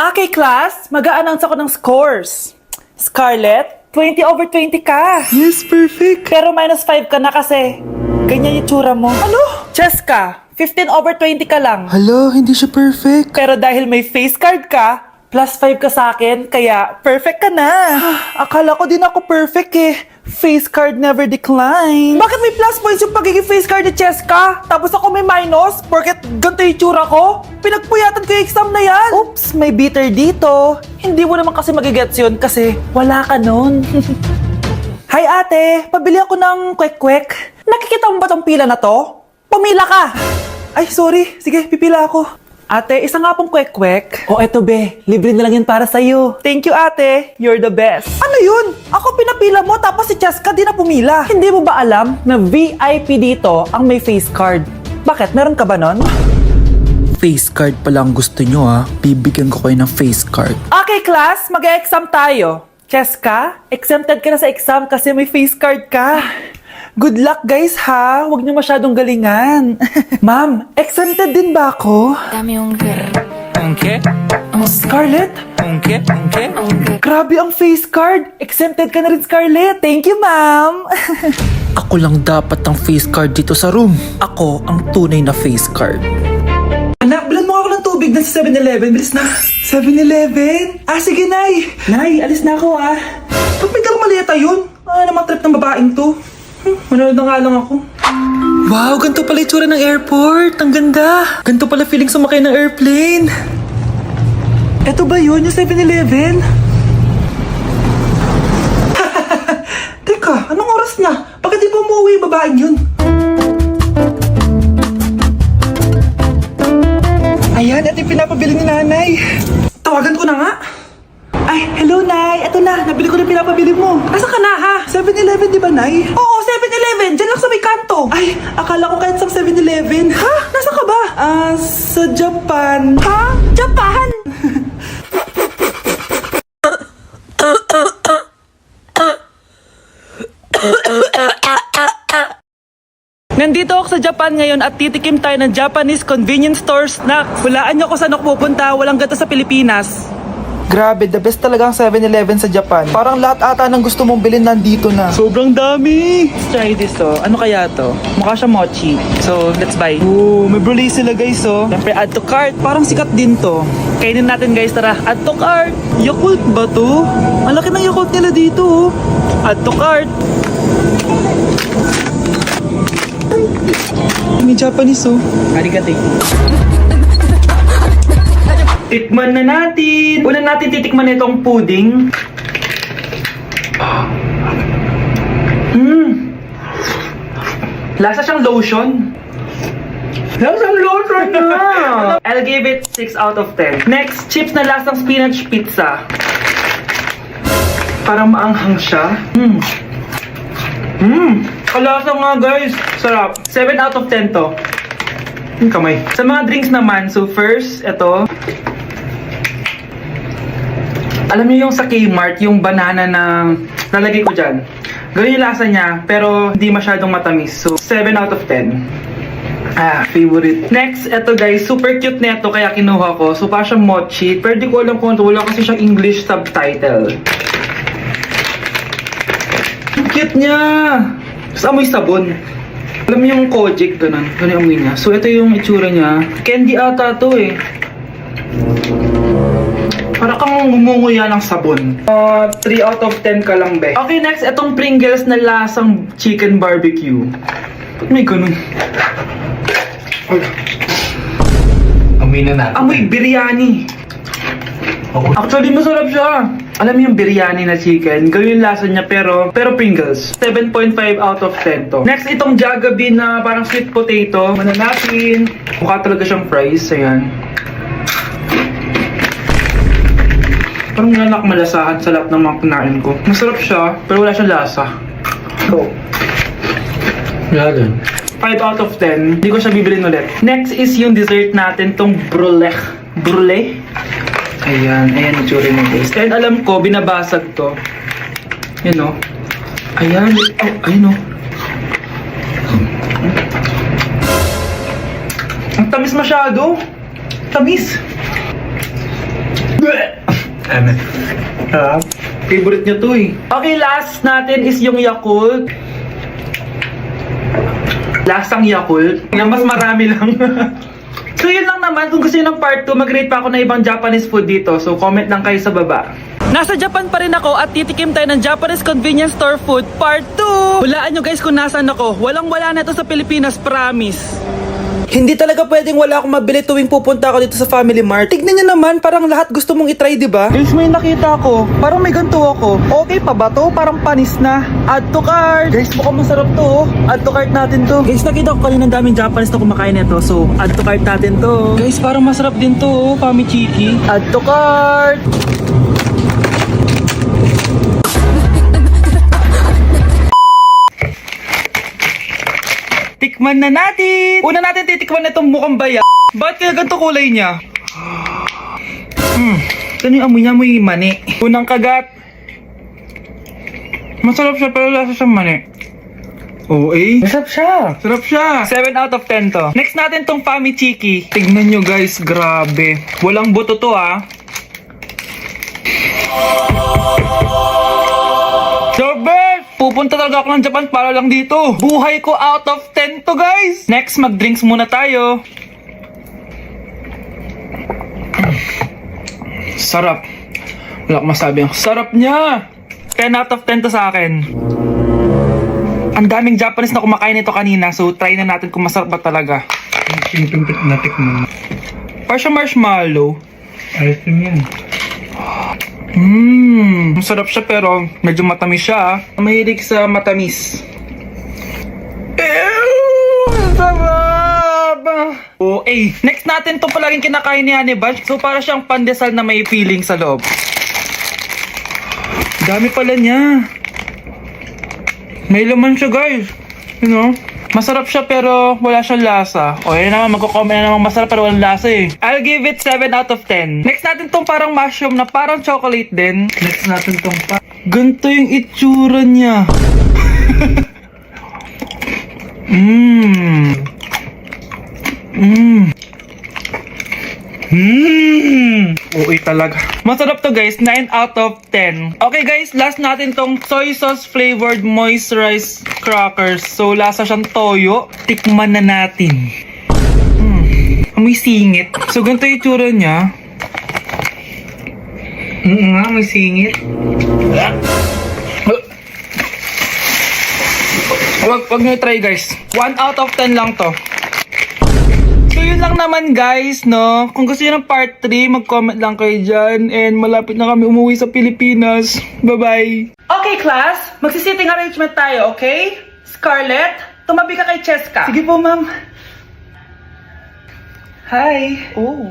Okay, class, mag-a-announce ako ng scores. Scarlett, 20/20 ka. Yes, perfect. Pero -5 ka na kasi. Ganyan yung tsura mo. Ano? Cheska, 15/20 ka lang. Hala, hindi siya perfect. Pero dahil may face card ka, +5 ka sa akin, kaya perfect ka na. Akala ko din ako perfect eh. Face card never decline. Bakit may plus points yung pagiging face card ni Cheska? Tapos ako may minus? Porket ganito yung tsura ko? Pinagpuyatan ko yung exam na yan. Oops, may bitter dito. Hindi mo naman kasi magigets yun kasi wala ka nun. Hi ate, pabili ako ng kwek-kwek. Nakikita mo ba tong pila na to? Pumila ka! Ay, sorry. Sige, pipila ako. Ate, isa nga pong kwek-kwek. O eto be, libre na lang yan para sa'yo. Thank you ate, you're the best. Ano yun? Ako pinapila mo tapos si Cheska di na pumila. Hindi mo ba alam na VIP dito ang may face card? Bakit? Meron ka ba nun? Face card pa lang gusto nyo ha. Bibigyan ko kayo ng face card. Okay class, mag-exam tayo. Cheska, exempted ka na sa exam kasi may face card ka. Good luck guys ha, huwag niyo masyadong galingan. Ma'am, exempted din ba ako? Dame un que, Scarlett? un que. Grabe ang face card! Exempted ka na rin, Scarlett! Thank you, ma'am! Ako lang dapat ang face card dito sa room. Ako ang tunay na face card. Anak, bilan mo ako ng tubig na sa 7-Eleven. Bilis na! 7-Eleven? Ah, sige, Nay! Nay, alis na ako, ah! Ba't may dalang maleta yun? Ano naman trip ng babaeng to? Manood na nga lang ako. Wow, ganito pala itsura ng airport. Ang ganda. Ganito pala feeling sumakay ng airplane. Eto ba yun, yung 7-Eleven? Teka, anong oras na? Bakit di pa umuwi yung babaeng yun? Ayan, ito yung pinapabili ni nanay. Tawagan ko na nga. Ay, hello, Nay. Eto na, nabili ko na yung pinapabili mo. Asa ka na, ha? 7-Eleven, di ba, Nay? Oo, 7-Eleven. Diyan lang sa may kanto. Ay, akala ko kahit sa 7-Eleven. Ha? Nasa ka ba? Sa Japan. Ha? Japan? Nandito ako sa Japan ngayon at titikim tayo ng Japanese convenience store snacks. Hulaan niyo kung saan ako pupunta. Walang ganito sa Pilipinas. Grabe, the best talaga ang 7-Eleven sa Japan. Parang lahat ata ng gusto mong bilhin nandito na. Sobrang dami! Let's try this, oh. Ano kaya to? Mukha siya mochi. So, let's buy. Oh, may brulee sila, guys, oh. Siyempre, add to cart. Parang sikat din to. Kainin natin, guys. Tara, add to cart. Yakult ba to? Ang laki ng Yakult nila dito, oh. Add to cart. May Japanese, oh. Arigato. Tikman na natin. Una natin titikman itong pudding. Lasa siyang lotion. Lasang lotion na! I'll give it 6 out of 10. Next, chips na lasang spinach pizza. Parang maanghang siya. Kalasa nga guys. Sarap. 7 out of 10 to. Kamay. Sa mga drinks naman, so first, ito. Alam niyo yung sa Kmart, yung banana na nalagay ko dyan. Ganun yung lasa niya, pero hindi masyadong matamis. So, 7 out of 10. Favorite. Next, ito guys, super cute na ito, kaya kinuha ko. So, parang siyang mochi. Pero di ko alam kung ito, wala kasi siyang English subtitle. Ang cute niya! Tapos amoy sabon. Alam mo yung Kojic, ganun. Ganun yung amoy niya. So, ito yung itsura niya. Candy ata to eh. Para kang ngumunguya ng sabon. 3 out of 10 ka lang, be. Okay, next, itong Pringles na lasang chicken barbecue. Ba't may ganun? Amoy na natin. Amoy biryani. Actually, masarap siya. Alam mo yung biryani na chicken, ganun yung lasa niya pero Pringles. 7.5 out of 10 to. Next, itong Jollibee na parang sweet potato. Ano natin? Mukha talaga siyang fries. Ayan. Parang nanak malasahan sa lahat ng mga kinain ko. Masarap siya, pero wala siyang lasa. Go. Yan. 5 out of 10. Hindi ko siya bibilin ulit. Next is yung dessert natin, tong brulee. Brulee? Ayan, ayan yung tsura niya guys. And alam ko, binabasag to. Yun o. Ayan, oh, ayun o. Ang tamis masyado. Tamis. Ano? Favorite niya to eh. Okay, last natin is yung Yakult. Lasang Yakult. Na mas marami lang. So yun lang naman. Kung gusto nyo ng part 2, mag-rate pa ako ng ibang Japanese food dito. So comment lang kayo sa baba. Nasa Japan pa rin ako at titikim tayo ng Japanese convenience store food part 2. Hulaan nyo guys kung nasaan ako. Walang-wala na ito sa Pilipinas, promise. Hindi talaga pwedeng wala akong mabili tuwing pupunta ako dito sa Family Mart. Tignan nyo naman, parang lahat gusto mong itry, di ba? Guys, may nakita ko. Parang may ganito ako. Okay pa ba to? Parang panis na. Add to cart. Guys, mukhang masarap to. Oh. Add to cart natin to. Guys, nakita ko kanina ang daming Japanese na kumakain nito. So, add to cart natin to. Guys, parang masarap din to. Oh. Pamichiki. Add to cart. Tikman na natin! Una natin titikman na itong mukhang baya. Bakit kaya ganito kulay niya? Ano yung amoy niya? Amoy mani. Unang kagat. Masarap siya pero lasa siyang mani. Oo eh. Masarap siya. Sarap siya. 7 out of 10 to. Next natin tong Pamichiki. Tignan nyo guys, grabe. Walang buto to ah. So best! Pupunta talaga ako ng Japan para lang dito. Buhay ko out of 10 to guys. Next, mag-drinks muna tayo. Sarap. Wala akong masabi. Ang sarap niya. 10 out of 10 to sa akin. Ang daming Japanese na kumakain nito kanina. So try na natin kung masarap ba talaga. Simpleng natik mo. Parang siya marshmallow. Ayos din yan. Masarap siya pero medyo matamis siya. Mahilig sa matamis. Sarap! Oh, next natin to palaging kinakain ni Honey Bunch. So para siyang pandesal na may feeling sa loob. Dami pala niya. May laman siya guys. You know? Masarap siya pero wala siyang lasa. O yun naman, magko-comment na naman masarap pero walang lasa eh. I'll give it 7 out of 10. Next natin tong parang mushroom na parang chocolate din. Next natin tong Ganito yung itsura niya. Uy talaga. Masarap to guys, 9 out of 10. Okay guys, last natin tong soy sauce flavored moisturized crackers. So lasa siyang toyo. Tikman na natin. Amoy singit. So ganito yung itsura niya. nga, may singit. Wag nyo try guys. 1 out of 10 lang to. So yun lang naman guys, no? Kung gusto nyo ng part 3, mag-comment lang kayo dyan. And malapit na kami umuwi sa Pilipinas. Bye-bye! Okay class, magsisitting arrangement tayo, okay? Scarlett, tumabi ka kay Cheska. Sige po ma'am. Hi. Oh,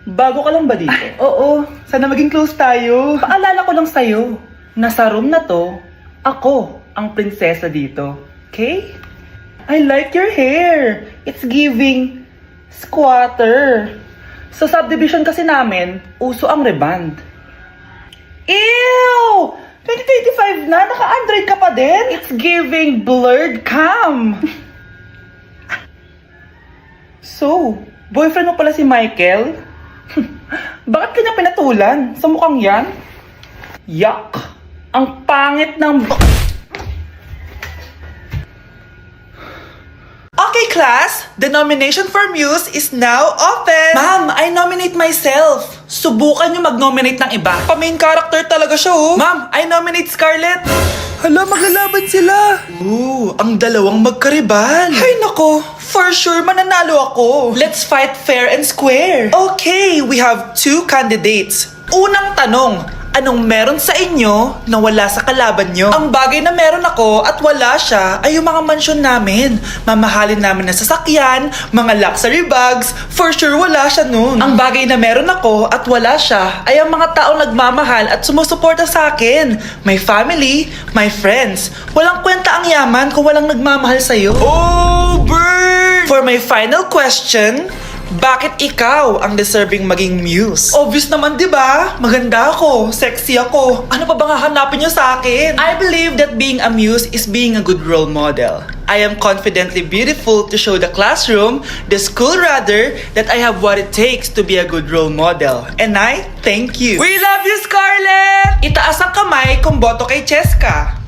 bago ka lang ba dito? Oo, sana maging close tayo. Paalala ko lang sa'yo, nasa room na to, ako ang prinsesa dito. Okay? I like your hair. It's giving squatter. Sa subdivision kasi namin, uso ang reband. Ew! 2025 na, naka-Android ka pa din? It's giving blurred cam. So, boyfriend mo pala si Michael? Bakit kanya pinatulan? Sa mukhang yan? Yuck! Ang pangit ng... Okay, class. The nomination for Muse is now open. Ma'am, I nominate myself. Subukan nyo mag-nominate ng iba. Pa-main character talaga siya, oh. Ma'am, I nominate Scarlett. Hala, maglalaban sila. Ooh, ang dalawang magkaribal. Ay, nako. For sure, mananalo ako. Let's fight fair and square. Okay, we have 2 candidates. Unang tanong. Anong meron sa inyo na wala sa kalaban nyo? Ang bagay na meron ako at wala siya ay yung mga mansyon namin. Mamahalin namin na sasakyan, mga luxury bags, for sure wala siya nun. Ang bagay na meron ako at wala siya ay ang mga taong nagmamahal at sumusuporta sa akin. My family, my friends. Walang kwenta ang yaman kung walang nagmamahal sa'yo. Oh, bird! For my final question, bakit ikaw ang deserving maging muse? Obvious naman, di ba? Maganda ako, sexy ako. Ano pa bang hahanapin niyo sa akin? I believe that being a muse is being a good role model. I am confidently beautiful to show the classroom, the school rather, that I have what it takes to be a good role model. And I thank you. We love you, Scarlett! Itaas ang kamay kung boto kay Cheska.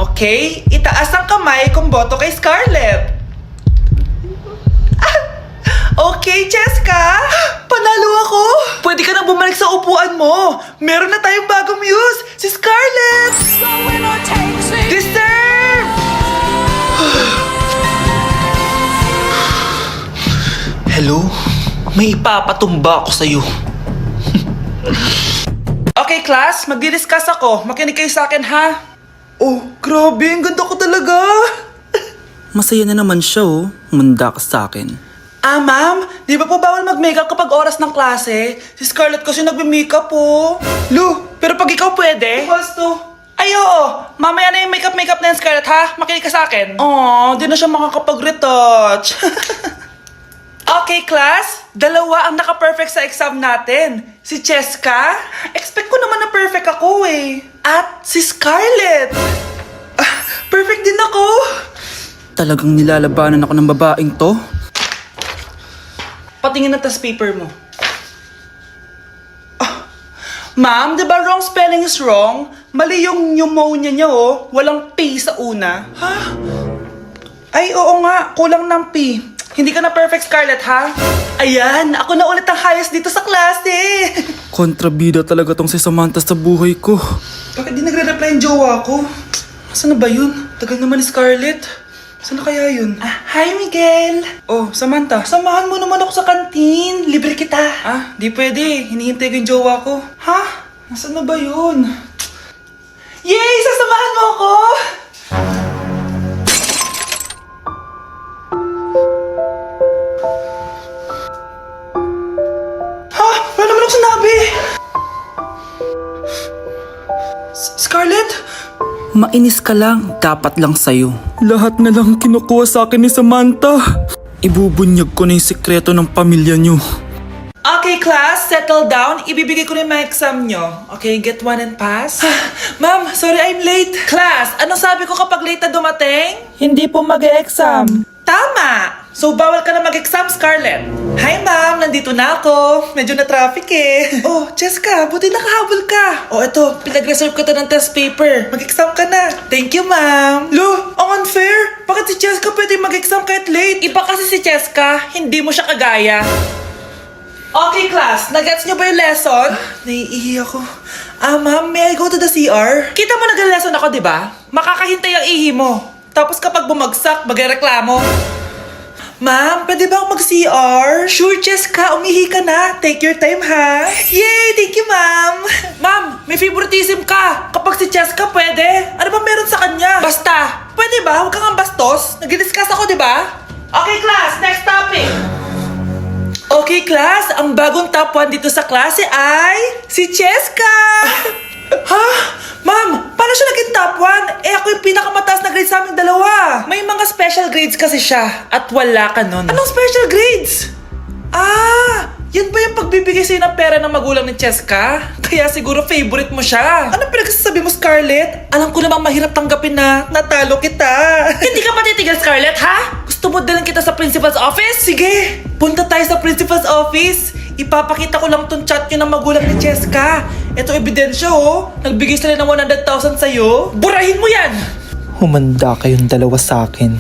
Okay? Itaas ang kamay kung boto kay Scarlett. Okay, Cheska! Panalo ako! Pwede ka na bumalik sa upuan mo! Meron na tayong bagong muse! Si Scarlett! Deserve! Hello? May ipapatumba ako sa'yo. Okay, class. Magdi-discuss ako. Makinig kayo sa akin, ha? Oh, grabe. Ang ganda ko talaga. Masaya na naman siya oh. Manda ka sa akin. Ah, ma'am, di ba po bawal mag-makeup kapag oras ng klase? Si Scarlett kasi nagme-makeup po. Lu, pero pag ikaw pwede? Basto. Ay, oo. Mamaya na yung makeup na yan, Scarlett, ha? Makinig ka sa akin. Aw, di na siya makakapag-retouch. Okay, class. Dalawa ang naka-perfect sa exam natin. Si Cheska. Expect ko naman na perfect ako eh. At si Scarlett. Perfect din ako. Talagang nilalabanan ako ng babaeng to. Patingin na test paper mo. Ma'am, di ba wrong spelling is wrong? Mali yung pneumonia niya oh. Walang P sa una. Ha? Ay, oo nga. Kulang ng P. Hindi ka na perfect, Scarlett, ha? Ayan, ako na ulit ang highest dito sa klase. Kontrabida talaga tong si Samantha sa buhay ko. Bakit di nagre-reply yung jowa ko? Saan na ba yun? Tagal naman ni Scarlett. Saan na kaya yun? Hi, Miguel! Oh, Samantha, samahan mo naman ako sa kantin. Libre kita. Di pwede. Hinihintay ko yung jowa ko. Ha? Nasaan na ba yun? Yay! Sasamahan mo ako! Ha? Wala naman ako sinabi! Scarlett? Mainis ka lang, dapat lang sa'yo. Lahat na lang kinukuha sa akin ni Samantha. Ibubunyag ko na yung sikreto ng pamilya niyo. Okay, class, settle down. Ibibigay ko na yung mga exam nyo. Okay, get one and pass. Ma'am, sorry I'm late. Class, ano sabi ko kapag late na dumating? Hindi po mag-e-exam. Tama! So, bawal ka na mag-exam, Scarlett. Hi, ma'am. Nandito na ako. Medyo na-traffic eh. Oh, Cheska, buti nakahabol ka. Oh, eto. Pinag-reserve ka to ng test paper. Mag-exam ka na. Thank you, ma'am. Lo, ang unfair. Bakit si Cheska pwede mag-exam kahit late? Iba kasi si Cheska, hindi mo siya kagaya. Okay, class. Nag-gets niyo ba yung lesson? Naiihi ako. Ma'am, may I go to the CR? Kita mo nag-lesson ako, di ba? Makakahintay ang ihi mo. Tapos kapag bumagsak, magreklamo. Ma'am, pwede ba ako mag-CR? Sure, Cheska. Umihi ka na. Take your time, ha? Yay! Thank you, ma'am. Ma'am, may favoritism ka. Kapag si Cheska, pwede. Ano ba meron sa kanya? Basta. Pwede ba? Huwag kang bastos. Nag-discuss ako, di ba? Okay, class. Next topic. Okay, class. Ang bagong top 1 dito sa klase ay si Cheska. Ha? Ma'am, paano siya naging top 1? Eh, ako yung pinakamataas na grade sa aming dalawa. May mga special grades kasi siya at wala ka nun. Anong special grades? Yan ba yung pagbibigay sa'yo ng pera ng magulang ni Cheska? Kaya siguro favorite mo siya. Anong pinagsasabi mo, Scarlett? Alam ko namang mahirap tanggapin na natalo kita. Hindi ka patitigil, Scarlett, ha? Gusto mo dalhin kita sa principal's office? Sige, punta tayo sa principal's office. Ipapakita ko lang tong chat nyo ng magulang ni Cheska. Ito ebidensya oh. Nagbigay sila ng 100,000 sa'yo. Burahin mo yan! Humanda kayong dalawa sa akin.